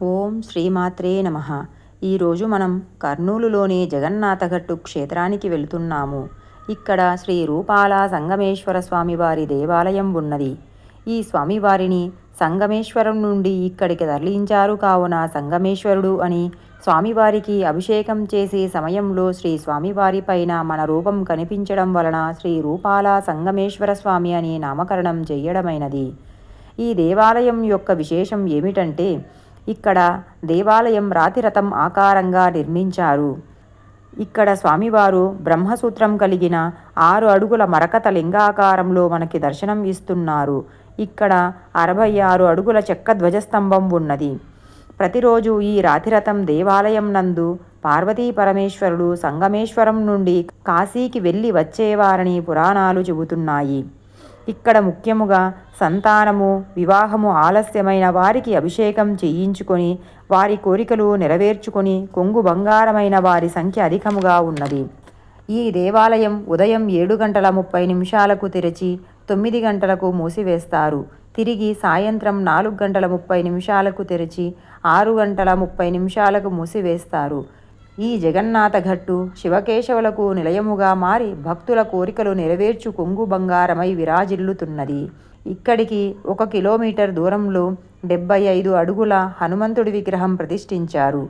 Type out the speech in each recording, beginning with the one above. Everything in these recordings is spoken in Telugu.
ఓం శ్రీమాత్రే నమః. ఈరోజు మనం కర్నూలులోని జగన్నాథగట్టు క్షేత్రానికి వెళుతున్నాము. ఇక్కడ శ్రీ రూపాల సంగమేశ్వర స్వామివారి దేవాలయం ఉన్నది. ఈ స్వామివారిని సంగమేశ్వరం నుండి ఇక్కడికి తరలించారు కావున సంగమేశ్వరుడు అని, స్వామివారికి అభిషేకం చేసే సమయంలో శ్రీ స్వామివారి పైన మన రూపం కనిపించడం వలన శ్రీ రూపాల సంగమేశ్వర స్వామి అని నామకరణం చేయడమైనది. ఈ దేవాలయం యొక్క విశేషం ఏమిటంటే, ఇక్కడ దేవాలయం రాతిరథం ఆకారంగా నిర్మించారు. ఇక్కడ స్వామివారు బ్రహ్మసూత్రం కలిగిన 6 అడుగుల మరకత లింగాకారంలో మనకి దర్శనం ఇస్తున్నారు. ఇక్కడ 66 అడుగుల చెక్క ధ్వజస్తంభం ఉన్నది. ప్రతిరోజు ఈ రాతిరథం దేవాలయం నందు పార్వతీ పరమేశ్వరుడు సంగమేశ్వరం నుండి కాశీకి వెళ్ళి వచ్చేవారని పురాణాలు చెబుతున్నాయి. ఇక్కడ ముఖ్యముగా సంతానము, వివాహము ఆలస్యమైన వారికి అభిషేకం చేయించుకొని వారి కోరికలు నెరవేర్చుకొని కొంగు బంగారమైన వారి సంఖ్య అధికముగా ఉన్నది. ఈ దేవాలయం ఉదయం 7:30 తెరిచి 9 గంటలకు మూసివేస్తారు. తిరిగి సాయంత్రం 4:30 తెరిచి 6:30 మూసివేస్తారు. ఈ జగన్నాథగట్టు శివకేశవులకు నిలయముగా మారి భక్తుల కోరికలు నెరవేర్చు కొంగు బంగారమై విరాజిల్లుతున్నది. ఇక్కడికి 1 కిలోమీటర్ దూరంలో 75 అడుగుల హనుమంతుడి విగ్రహం ప్రతిష్ఠించారు.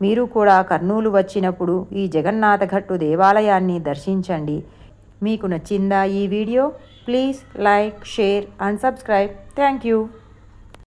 మీరు కూడా కర్నూలు వచ్చినప్పుడు ఈ జగన్నాథగట్టు దేవాలయాన్ని దర్శించండి. మీకు నచ్చిందా ఈ video? Please like, share and subscribe. Thank you.